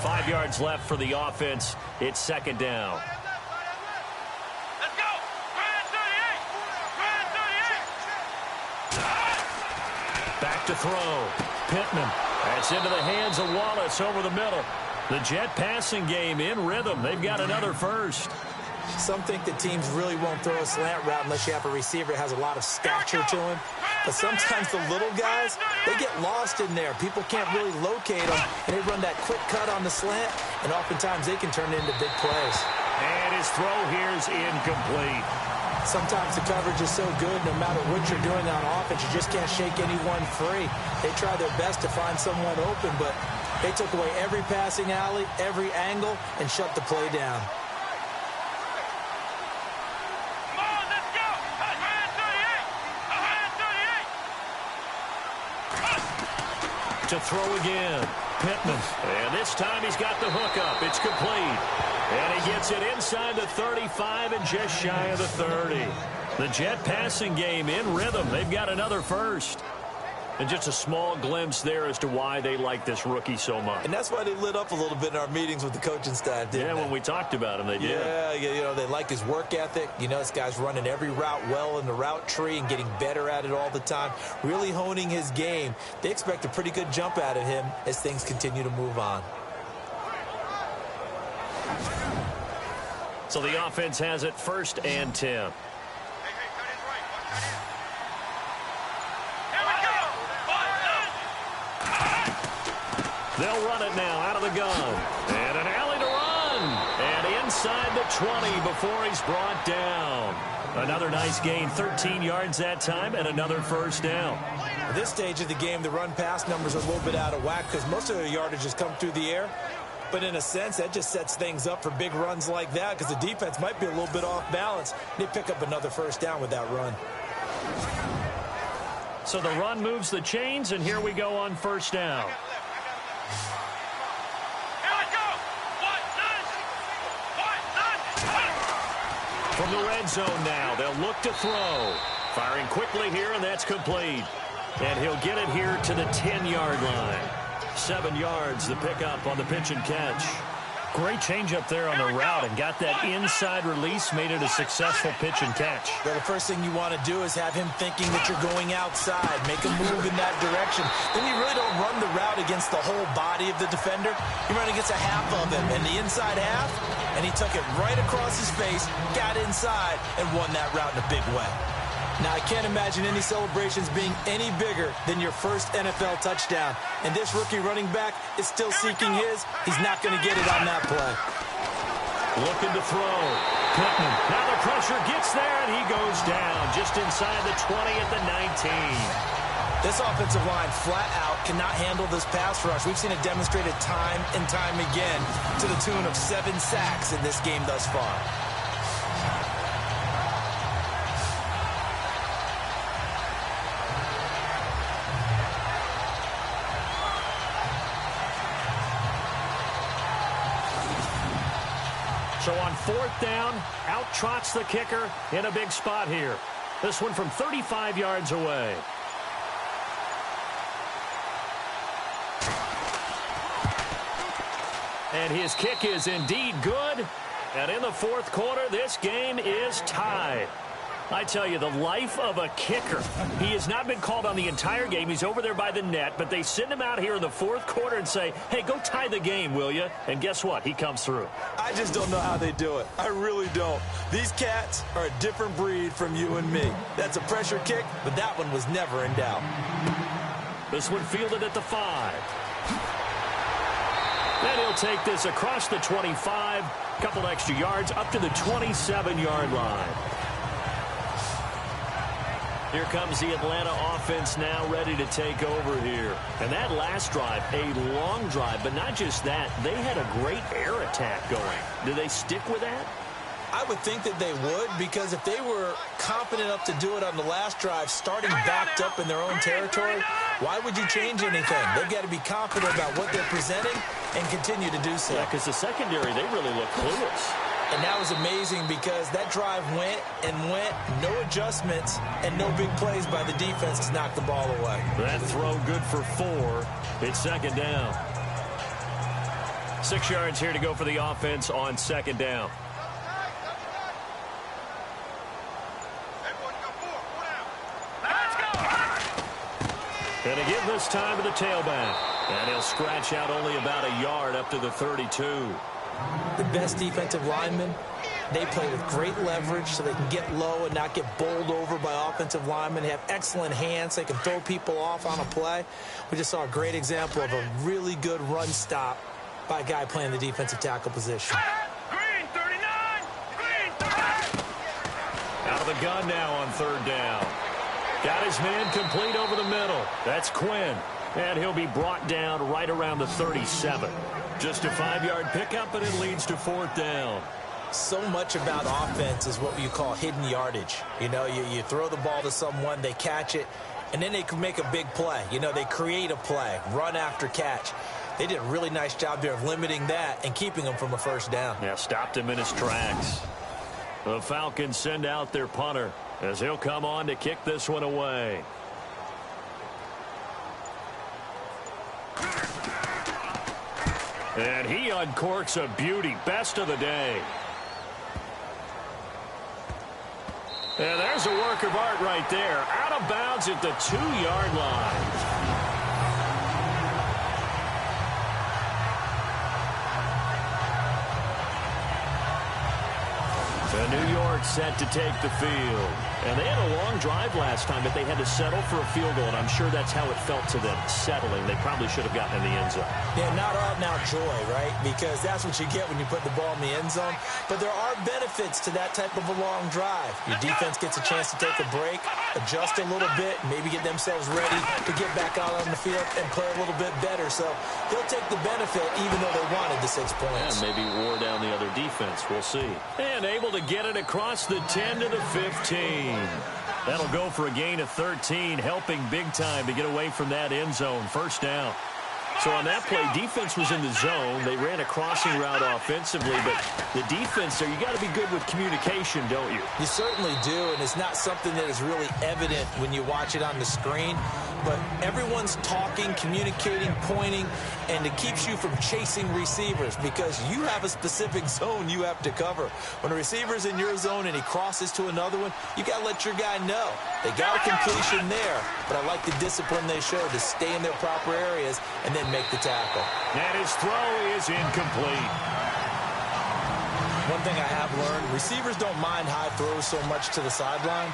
Five yards left for the offense. It's 2nd down. Let's go! Grand 38! Back to throw. Pittman. That's into the hands of Wallace over the middle. The Jet passing game in rhythm. They've got another first. Some think that teams really won't throw a slant route unless you have a receiver that has a lot of stature to him. But sometimes the little guys, they get lost in there. People can't really locate them, and they run that quick cut on the slant, and oftentimes they can turn it into big plays. And his throw here is incomplete. Sometimes the coverage is so good, no matter what you're doing on offense, you just can't shake anyone free. They try their best to find someone open, but they took away every passing alley, every angle, and shut the play down. Come on, let's go! 138! 138! To throw again, Pittman. And this time he's got the hook up. It's complete. And he gets it inside the 35 and just shy of the 30. The Jet passing game in rhythm. They've got another first. And just a small glimpse there as to why they like this rookie so much. And that's why they lit up a little bit in our meetings with the coaching staff, didn't they? When we talked about him, they did. Yeah, you know, they like his work ethic. You know, this guy's running every route well in the route tree and getting better at it all the time, really honing his game. They expect a pretty good jump out of him as things continue to move on. So the offense has it 1st and 10. Hey, cut his right. Watch right in. Here we go. They'll run it now out of the gun. And an alley to run. And inside the 20 before he's brought down. Another nice gain, 13 yards that time, and another first down. At this stage of the game, the run-pass numbers are a little bit out of whack because most of their yardage has come through the air. But in a sense, that just sets things up for big runs like that because the defense might be a little bit off balance. They pick up another first down with that run. So the run moves the chains, and here we go on first down. Here we go. From the red zone now, they'll look to throw. Firing quickly here, and that's complete. And he'll get it here to the 10-yard line. 7 yards, the pickup on the pitch and catch. Great change up there on the route and got that inside release, made it a successful pitch and catch. Well, the first thing you want to do is have him thinking that you're going outside, make a move in that direction. Then you really don't run the route against the whole body of the defender. You run against a half of him, and the inside half, and he took it right across his face, got inside, and won that route in a big way. Now, I can't imagine any celebrations being any bigger than your first NFL touchdown. And this rookie running back is still seeking his. He's not going to get it on that play. Looking to throw. Pittman. Now the pressure gets there, and he goes down just inside the 20 at the 19. This offensive line flat out cannot handle this pass rush. We've seen it demonstrated time and time again to the tune of 7 sacks in this game thus far. So on 4th down, out trots the kicker in a big spot here. This one from 35 yards away. And his kick is indeed good. And in the 4th quarter, this game is tied. I tell you, the life of a kicker. He has not been called on the entire game. He's over there by the net, but they send him out here in the 4th quarter and say, hey, go tie the game, will you? And guess what? He comes through. I just don't know how they do it. I really don't. These cats are a different breed from you and me. That's a pressure kick, but that one was never in doubt. This one fielded at the 5. Then he'll take this across the 25, couple extra yards up to the 27-yard line. Here comes the Atlanta offense now ready to take over here. And that last drive, a long drive, but not just that. They had a great air attack going. Do they stick with that? I would think that they would, because if they were confident enough to do it on the last drive, starting backed up in their own territory, why would you change anything? They've got to be confident about what they're presenting and continue to do so. Yeah, because the secondary, they really look clueless. And that was amazing because that drive went and went, no adjustments, and no big plays by the defense to knock the ball away. That throw good for 4. It's 2nd down. 6 yards here to go for the offense on 2nd down. And a give this time to the tailback. And he'll scratch out only about a yard up to the 32. The best defensive linemen, they play with great leverage so they can get low and not get bowled over by offensive linemen. They have excellent hands. They can throw people off on a play. We just saw a great example of a really good run stop by a guy playing the defensive tackle position. Green 39! Green 39! Out of the gun now on third down. Got his man complete over the middle. That's Quinn. And he'll be brought down right around the 37. Just a 5-yard pickup, and it leads to fourth down. So much about offense is what you call hidden yardage. You know, you throw the ball to someone, they catch it, and then they can make a big play. You know, they create a play, run after catch. They did a really nice job there of limiting that and keeping him from a first down. Yeah, stopped him in his tracks. The Falcons send out their punter as he'll come on to kick this one away. And he uncorks a beauty. Best of the day. And there's a work of art right there. Out of bounds at the 2-yard line. New York set to take the field. And they had a long drive last time, but they had to settle for a field goal, and I'm sure that's how it felt to them, settling. They probably should have gotten in the end zone. Yeah, not out-and-out joy, right? Because that's what you get when you put the ball in the end zone. But there are benefits to that type of a long drive. Your defense gets a chance to take a break, adjust a little bit, maybe get themselves ready to get back out on the field and play a little bit better. So they'll take the benefit even though they wanted the 6 points. And maybe wore down the other defense. We'll see. And able to get it across the 10 to the 15. That'll go for a gain of 13, helping big time to get away from that end zone. First down. So on that play, defense was in the zone. They ran a crossing route offensively, but the defense there, you got to be good with communication, don't you? You certainly do, and it's not something that is really evident when you watch it on the screen. But everyone's talking, communicating, pointing, and it keeps you from chasing receivers because you have a specific zone you have to cover. When a receiver's in your zone and he crosses to another one, you got to let your guy know. They got a completion there, but I like the discipline they showed to stay in their proper areas and then make the tackle. And his throw is incomplete. One thing I have learned, receivers don't mind high throws so much to the sideline,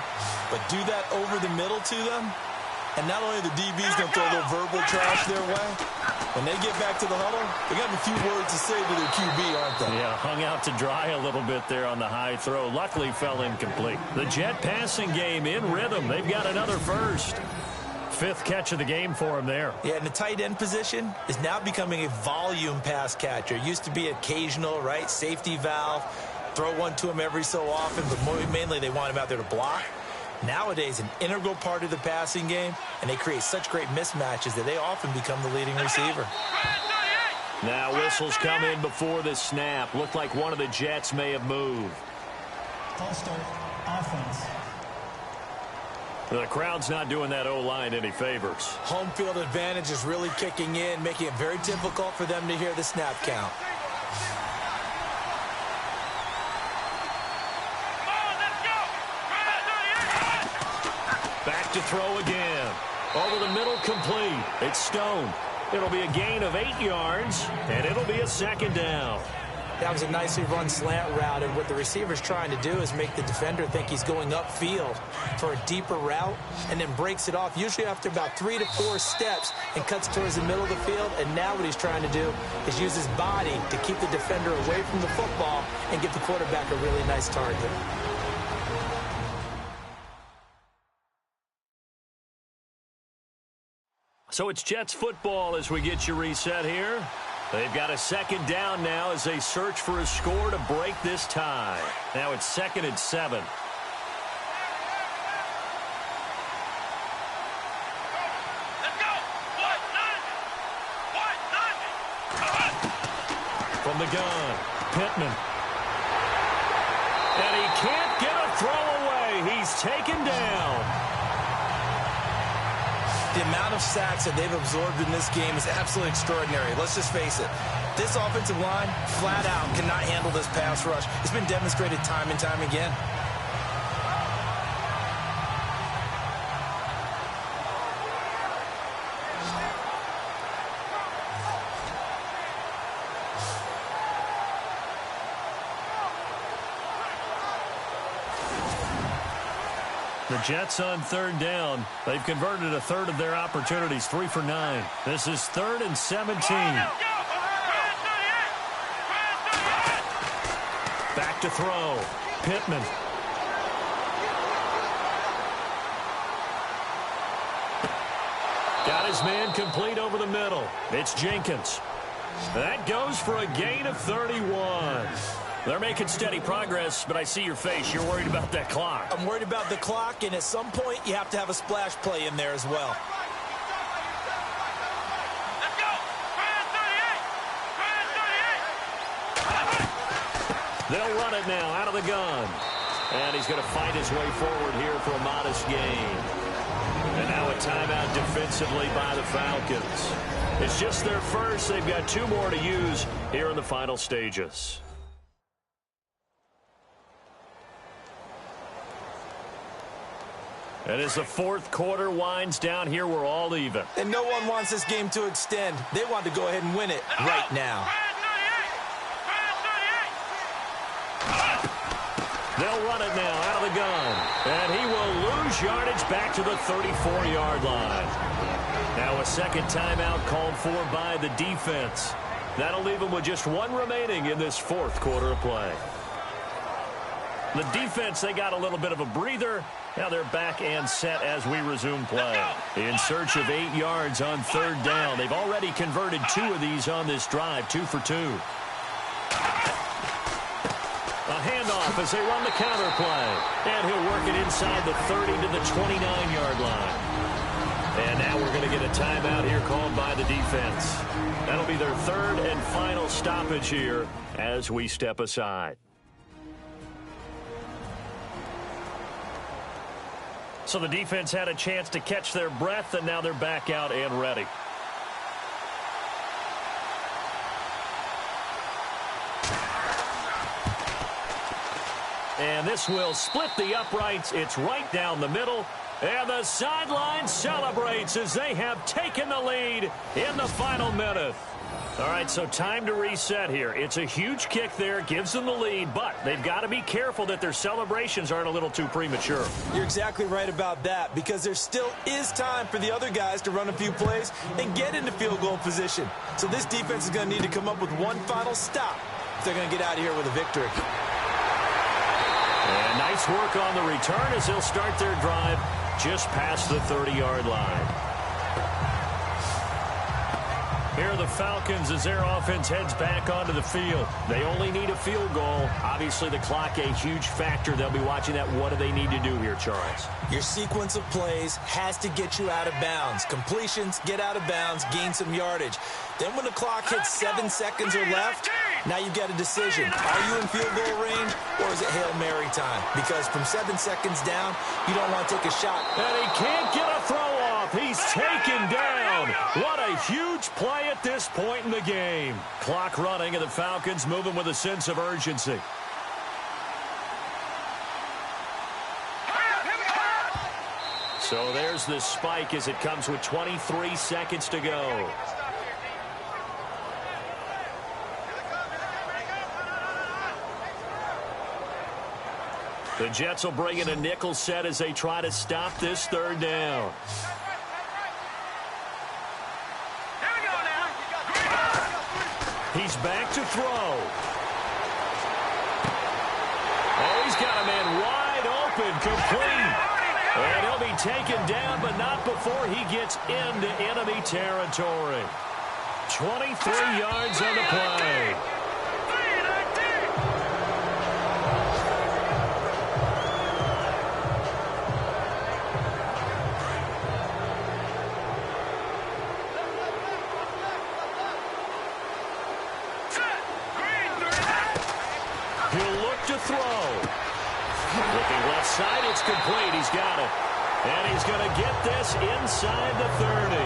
but do that over the middle to them. And not only the DB's going to throw a little verbal trash their way, when they get back to the huddle, they got a few words to say to their QB, aren't they? Yeah, hung out to dry a little bit there on the high throw. Luckily fell incomplete. The Jet passing game in rhythm. They've got another first. 5th catch of the game for him there. Yeah, and the tight end position is now becoming a volume pass catcher. It used to be occasional, right? Safety valve. Throw one to him every so often, but mainly they want him out there to block. Nowadays, an integral part of the passing game, and they create such great mismatches that they often become the leading receiver. Now whistles come in before the snap. Looked like one of the Jets may have moved. False start, offense. The crowd's not doing that O-line any favors. Home field advantage is really kicking in, making it very difficult for them to hear the snap count. Back to throw again. Over the middle, complete. It's Stone. It'll be a gain of 8 yards, and it'll be a second down. That was a nicely run slant route, and what the receiver's trying to do is make the defender think he's going upfield for a deeper route and then breaks it off, usually after about 3 to 4 steps, and cuts towards the middle of the field. And now what he's trying to do is use his body to keep the defender away from the football and give the quarterback a really nice target. So it's Jets football as we get you reset here. They've got a second down now as they search for a score to break this tie. Now it's 2nd and 7. Let's go. From the gun, Pittman. And he can't get a throw away. He's taken down. The amount of sacks that they've absorbed in this game is absolutely extraordinary. Let's just face it. This offensive line, flat out, cannot handle this pass rush. It's been demonstrated time and time again. The Jets on 3rd down. They've converted a third of their opportunities, 3 for 9. This is 3rd and 17. Back to throw. Pittman. Got his man complete over the middle. It's Jenkins. That goes for a gain of 31. They're making steady progress, but I see your face. You're worried about that clock. I'm worried about the clock, and at some point, you have to have a splash play in there as well. Let's go! Brand 38! They'll run it now out of the gun. And he's going to fight his way forward here for a modest gain. And now a timeout defensively by the Falcons. It's just their first. They've got 2 more to use here in the final stages. And as the fourth quarter winds down here, we're all even. And no one wants this game to extend. They want to go ahead and win it right now. They'll run it now out of the gun. And he will lose yardage back to the 34-yard line. Now a second timeout called for by the defense. That'll leave them with just 1 remaining in this fourth quarter of play. The defense, they got a little bit of a breather. Now they're back and set as we resume play. In search of 8 yards on third down. They've already converted 2 of these on this drive, 2 for 2. A handoff as they run the counter play. And he'll work it inside the 30 to the 29-yard line. And now we're going to get a timeout here called by the defense. That'll be their third and final stoppage here as we step aside. So the defense had a chance to catch their breath, and now they're back out and ready. And this will split the uprights. It's right down the middle. And the sideline celebrates as they have taken the lead in the final minute. All right, so time to reset here. It's a huge kick there, gives them the lead, but they've got to be careful that their celebrations aren't a little too premature. You're exactly right about that, because there still is time for the other guys to run a few plays and get into field goal position. So this defense is going to need to come up with one final stop if they're going to get out of here with a victory. And nice work on the return as they'll start their drive just past the 30-yard line. Here are the Falcons as their offense heads back onto the field. They only need a field goal. Obviously, the clock a huge factor. They'll be watching that. What do they need to do here, Charles? Your sequence of plays has to get you out of bounds. Completions, get out of bounds, gain some yardage. Then when the clock hits 7 seconds or left, now you've got a decision. Are you in field goal range, or is it Hail Mary time? Because from 7 seconds down, you don't want to take a shot. And he can't get a throw off. He's taken down. What a huge play at this point in the game. Clock running, and the Falcons moving with a sense of urgency. So there's the spike as it comes with 23 seconds to go. The Jets will bring in a nickel set as they try to stop this third down. He's back to throw. Oh, he's got a man wide open, complete. And he'll be taken down, but not before he gets into enemy territory. 23 yards on the play. He'll look to throw. Looking left side, it's complete. He's got it. And he's going to get this inside the 30.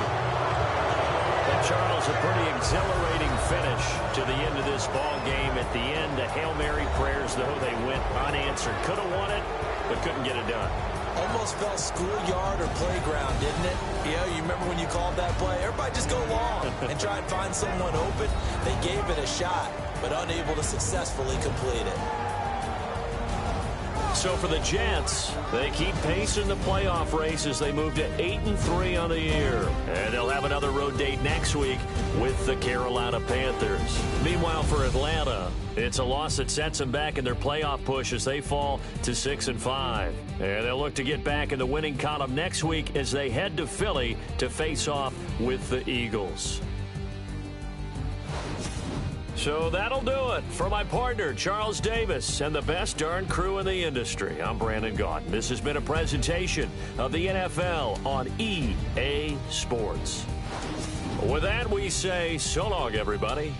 And Charles, a pretty exhilarating finish to the end of this ball game. At the end, the Hail Mary prayers, though, they went unanswered. Could have won it, but couldn't get it done. Almost felt schoolyard or playground, didn't it? Yeah, you remember when you called that play? Everybody just go long and try and find someone open. They gave it a shot, but unable to successfully complete it. so for the Jets, they keep pace in the playoff race as they move to 8-3 on the year. And they'll have another road date next week with the Carolina Panthers. Meanwhile, for Atlanta, it's a loss that sets them back in their playoff push as they fall to 6-5. And they'll look to get back in the winning column next week as they head to Philly to face off with the Eagles. So that'll do it. For my partner, Charles Davis, and the best darn crew in the industry, I'm Brandon Gaudin. This has been a presentation of the NFL on EA Sports. With that, we say so long, everybody.